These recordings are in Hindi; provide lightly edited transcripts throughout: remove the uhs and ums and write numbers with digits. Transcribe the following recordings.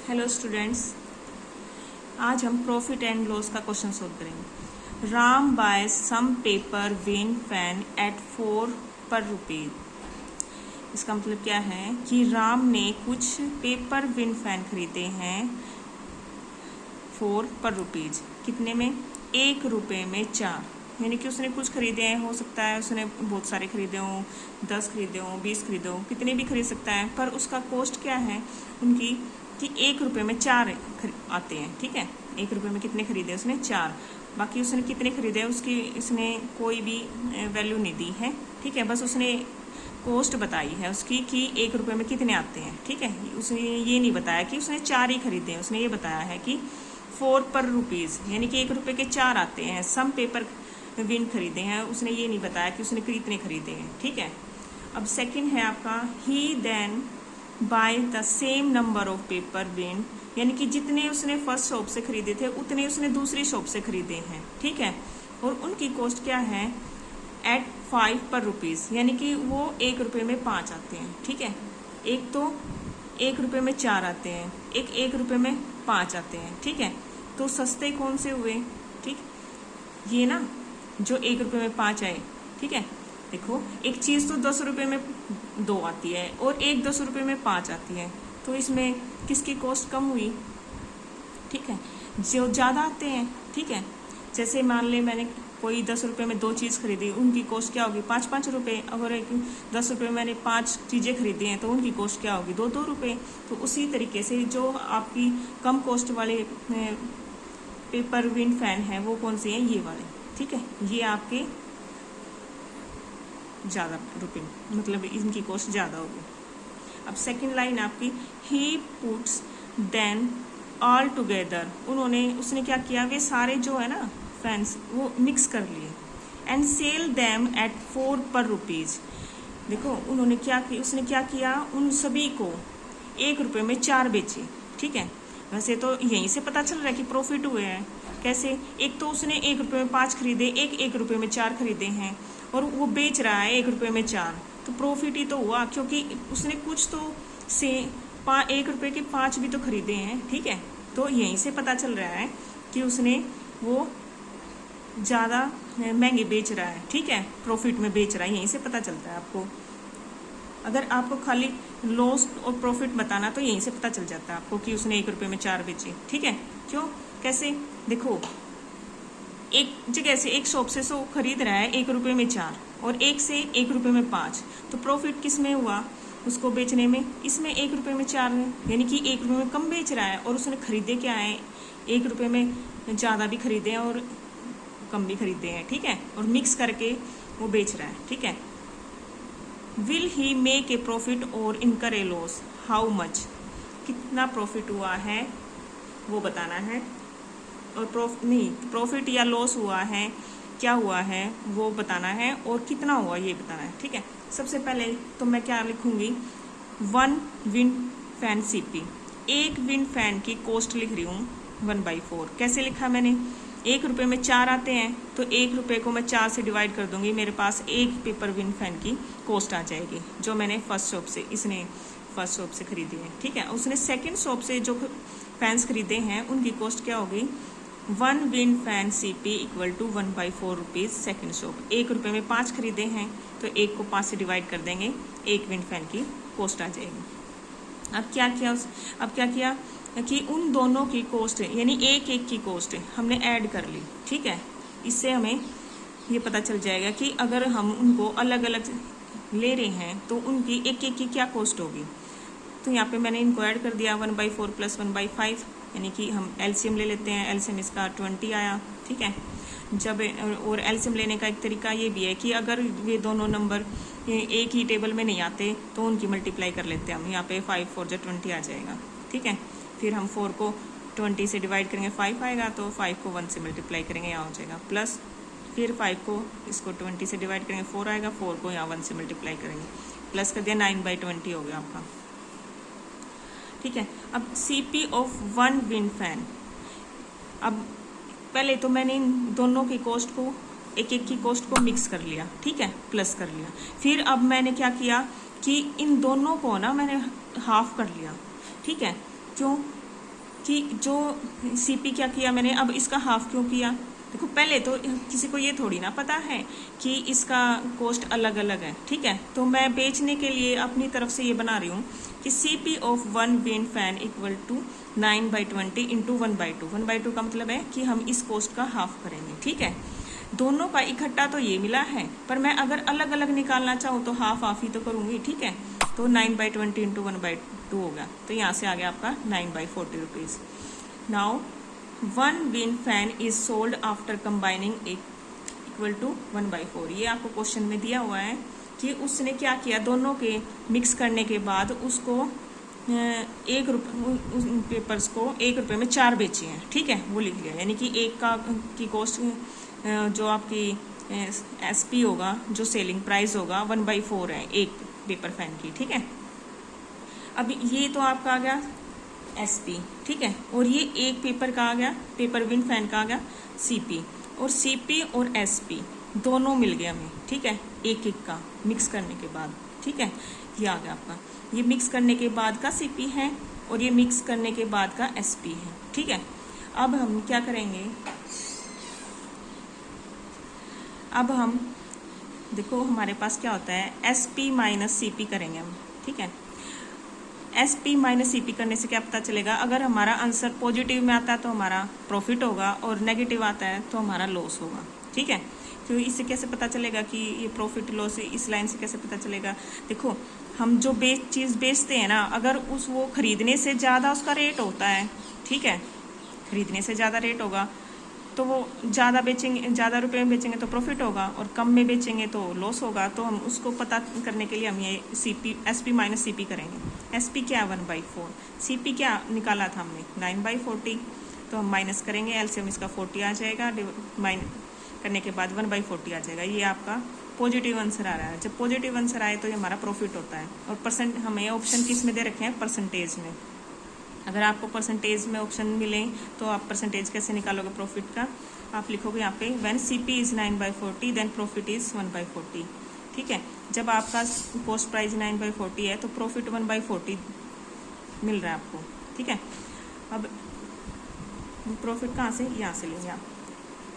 हेलो स्टूडेंट्स, आज हम प्रॉफिट एंड लॉस का क्वेश्चन सोल्व करेंगे। राम बाय सम पेपर विंड फैन एट 4 पर रुपीज। इसका मतलब क्या है कि राम ने कुछ पेपर विंड फैन खरीदे हैं 4 पर रुपीज। कितने में? 1 रुपये में 4। यानी कि उसने कुछ खरीदे हैं, हो सकता है उसने बहुत सारे खरीदे हों, 10 खरीदे हों, 20 खरीदे हों, कितने भी खरीद सकता है। पर उसका कॉस्ट क्या है उनकी कि 1 रुपये में 4 आते हैं। ठीक है, 1 रुपये में कितने खरीदे उसने? 4। बाकी उसने कितने खरीदे उसकी इसने कोई भी वैल्यू नहीं दी है। ठीक है, बस उसने कॉस्ट बताई है उसकी कि 1 रुपये में कितने आते हैं। ठीक है, उसने ये नहीं बताया कि उसने 4 ही खरीदे हैं। उसने ये बताया है कि 4 पर रुपीज़, यानी कि 1 रुपये के 4 आते हैं। सम पेपर विंड खरीदे हैं, उसने ये नहीं बताया कि उसने कितने खरीदे हैं। ठीक है, अब सेकंड है आपका ही then by the same number of paper wind, यानी कि जितने उसने फर्स्ट शॉप से खरीदे थे उतने उसने दूसरी शॉप से खरीदे हैं। ठीक है, और उनकी कॉस्ट क्या है? एट 5 पर रुपीज़, यानी कि वो 1 रुपये में 5 आते हैं। ठीक है, एक तो 1 रुपये में 4 आते हैं, एक 1 रुपये में 5 आते हैं। ठीक है, तो सस्ते कौन से हुए? ठीक, ये ना जो 1 रुपये में 5 आए। ठीक है, देखो एक चीज़ तो 10 रुपये में 2 आती है और एक 10 रुपये में 5 आती है, तो इसमें किसकी कॉस्ट कम हुई? ठीक है, जो ज़्यादा आते हैं। ठीक है, जैसे मान ले मैंने कोई 10 रुपये में 2 चीज़ खरीदी, उनकी कॉस्ट क्या होगी? 5-5 रुपये। अगर एक 10 रुपये मैंने 5 चीज़ें खरीदी हैं तो उनकी कॉस्ट क्या होगी? 2-2 रुपये। तो उसी तरीके से जो आपकी कम कॉस्ट वाले पेपर विंड फैन है वो कौन से हैं? ये वाले। ठीक है, ये आपके ज़्यादा रुपये, मतलब इनकी कॉस्ट ज़्यादा होगी। अब सेकंड लाइन आपकी ही पुट्स देन ऑल टुगेदर, उसने क्या किया? वे सारे जो है ना फैंस वो मिक्स कर लिए एंड सेल देम एट 4 पर रुपीज़। देखो उन्होंने क्या किया, उसने क्या किया? उन सभी को 1 रुपये में 4 बेचे। ठीक है, वैसे तो यहीं से पता चल रहा है कि प्रॉफिट हुए हैं। कैसे? एक तो उसने 1 रुपये में 5 खरीदे, एक 1 रुपये में 4 खरीदे हैं और वो बेच रहा है 1 रुपये में 4, तो प्रॉफिट ही तो हुआ, क्योंकि उसने कुछ तो से 1 रुपये के 5 भी तो खरीदे हैं। ठीक है, तो यहीं से पता चल रहा है कि उसने वो ज़्यादा महंगे बेच रहा है। ठीक है, प्रॉफिट में बेच रहा है, यहीं से पता चलता है आपको। अगर आपको खाली लॉस और प्रॉफिट बताना तो यहीं से पता चल जाता है आपको कि उसने 1 रुपये में 4 बेचे। ठीक है, क्यों? कैसे? देखो एक जगह से एक शॉप से सो खरीद रहा है 1 रुपये में 4 और एक से 1 रुपये में 5, तो प्रॉफिट किस में हुआ उसको बेचने में? इसमें 1 रुपये में 4 में, यानी कि 1 रुपये में कम बेच रहा है और उसने खरीदे क्या है? 1 रुपये में ज़्यादा भी खरीदे हैं और कम भी खरीदे हैं। ठीक है, और मिक्स करके वो बेच रहा है। ठीक है, will he make a profit और इनकर ए लॉस? हाउ मच, कितना प्रॉफिट हुआ है वो बताना है, और प्रॉफिट या लॉस हुआ है, क्या हुआ है वो बताना है, और कितना हुआ ये बताना है। ठीक है, सबसे पहले तो मैं क्या लिखूंगी? 1 विंड फैन सीपी, एक विंड फैन की कॉस्ट लिख रही हूँ 1/4। कैसे लिखा मैंने? 1 रुपये में 4 आते हैं, तो 1 रुपये को मैं 4 से डिवाइड कर दूंगी, मेरे पास एक पेपर विंड फैन की कॉस्ट आ जाएगी, जो मैंने इसने फर्स्ट शॉप से खरीदी है। ठीक है, उसने सेकेंड शॉप से जो फैंस खरीदे हैं उनकी कॉस्ट क्या होगी? 1 wind fan CP equal to 1/4 rupees second shop. 1 रुपये में 5 खरीदे हैं, तो 1 को 5 से डिवाइड कर देंगे, एक विंड फैन की कॉस्ट आ जाएगी। अब क्या किया कि उन दोनों की कॉस्ट, यानी एक एक की कॉस्ट हमने ऐड कर ली। ठीक है, इससे हमें ये पता चल जाएगा कि अगर हम उनको अलग अलग ले रहे हैं तो उनकी एक एक की क्या कॉस्ट होगी। तो यहाँ पे मैंने इनको ऐड कर दिया 1/4 + 1/5, यानी कि हम एलसीएम ले लेते हैं। एलसीएम इसका 20 आया। ठीक है, जब और एलसीएम लेने का एक तरीका ये भी है कि अगर ये दोनों नंबर एक ही टेबल में नहीं आते तो उनकी मल्टीप्लाई कर लेते हैं हम। यहाँ पे 5 4 × 20 आ जाएगा। ठीक है, फिर हम 4 को 20 से डिवाइड करेंगे, 5 आएगा, तो 5 को 1 से मल्टीप्लाई करेंगे, यहाँ हो जाएगा प्लस, फिर 5 को इसको 20 से डिवाइड करेंगे, 4 आएगा, 4 को यहाँ 1 से मल्टीप्लाई करेंगे, प्लस कर दिया, 9/20 हो गया आपका। ठीक है, अब सीपी ऑफ 1 विंड फैन। अब पहले तो मैंने इन दोनों की कॉस्ट को, एक एक की कॉस्ट को मिक्स कर लिया। ठीक है, प्लस कर लिया। फिर अब मैंने क्या किया कि इन दोनों को ना मैंने हाफ कर लिया। ठीक है, क्यों? कि जो सीपी क्या किया मैंने, अब इसका हाफ क्यों किया। देखो पहले तो किसी को ये थोड़ी ना पता है कि इसका कॉस्ट अलग अलग है, ठीक है। तो मैं बेचने के लिए अपनी तरफ से ये बना रही हूँ कि CP of 1 wind fan equal to 9/20 into 1/2। 1/2 का मतलब है कि हम इस कॉस्ट का हाफ करेंगे, ठीक है। दोनों का इकट्ठा तो ये मिला है, पर मैं अगर अलग अलग निकालना चाहूँ तो हाफ हाफ ही तो करूँगी, ठीक है। तो 9/20 इंटू 1/2 होगा, तो यहाँ से आ गया आपका 9/40 rupees. Now 1 wind fan is sold after combining equal to 1/4। ये आपको क्वेश्चन में दिया हुआ है कि उसने क्या किया, दोनों के मिक्स करने के बाद उसको 1 रुपये, उस पेपर्स को 1 रुपये में 4 बेचे हैं, ठीक है, वो लिख लिया। यानी कि एक का की कॉस्ट जो आपकी SP होगा, जो सेलिंग प्राइस होगा 1/4 है एक पेपर फैन की, ठीक है। अब ये तो आपका आ गया SP, ठीक है, और ये एक पेपर का आ गया, पेपर विंड फैन का आ गया CP, और CP और SP दोनों मिल गए हमें, ठीक है, एक एक का मिक्स करने के बाद, ठीक है। ये आ गया आपका, ये मिक्स करने के बाद का CP है और ये मिक्स करने के बाद का SP है, ठीक है। अब हम क्या करेंगे, अब हम देखो हमारे पास क्या होता है, SP माइनस CP करेंगे हम, ठीक है। SP माइनस CP करने से क्या पता चलेगा, अगर हमारा आंसर पॉजिटिव में आता है तो हमारा प्रॉफिट होगा और नेगेटिव आता है तो हमारा लॉस होगा, ठीक है। तो इससे कैसे पता चलेगा कि ये प्रॉफिट लॉस, इस लाइन से कैसे पता चलेगा। देखो हम जो चीज़ बेचते हैं ना, अगर उस वो खरीदने से ज़्यादा उसका रेट होता है, ठीक है, खरीदने से ज़्यादा रेट होगा तो वो ज़्यादा बेचेंगे, ज़्यादा रुपए में बेचेंगे तो प्रॉफिट होगा, और कम में बेचेंगे तो लॉस होगा। तो हम उसको पता करने के लिए हम ये SP माइनस CP करेंगे। SP क्या 1/4, CP क्या निकाला था हमने 9/40, तो हम माइनस करेंगे, LCM इसका 40 आ जाएगा, करने के बाद 1/40 आ जाएगा। ये आपका पॉजिटिव आंसर आ रहा है। जब पॉजिटिव आंसर आए तो ये हमारा प्रॉफिट होता है। और परसेंट हमें ऑप्शन किस में दे रखे हैं, परसेंटेज में। अगर आपको परसेंटेज में ऑप्शन मिले तो आप परसेंटेज कैसे निकालोगे प्रॉफिट का, आप लिखोगे यहाँ पे when CP is 9/40 then profit is 1/40, ठीक है। जब आपका कॉस्ट प्राइस 9/40 है तो प्रॉफिट 1/40 मिल रहा है आपको, ठीक है। अब प्रॉफिट कहाँ से, यहाँ से लेंगे आप।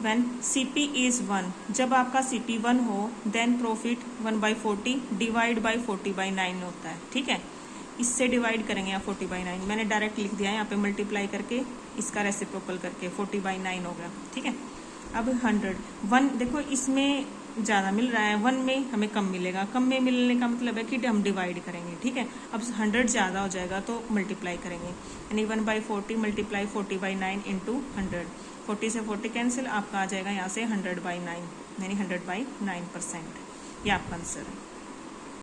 व्हेन CP इज 1, जब आपका CP 1 हो देन प्रॉफिट 1/40 डिवाइड बाई 40/9 होता है, ठीक है। इससे डिवाइड करेंगे यहाँ 40/9, मैंने डायरेक्ट लिख दिया है यहाँ पे, मल्टीप्लाई करके इसका रेसिप्रोकल करके 40/9 हो गया, ठीक है। अब 100 देखो इसमें ज़्यादा मिल रहा है, 1 में हमें कम मिलेगा, कम में मिलने का मतलब है कि हम डिवाइड करेंगे, ठीक है। अब 100 ज़्यादा हो जाएगा तो मल्टीप्लाई करेंगे, यानी 1/40 मल्टीप्लाई 40/9 इंटू 100, 40 से 40 कैंसिल, आपका आ जाएगा यहाँ से 100/9, यानी 100/9%। ये आपका आंसर है।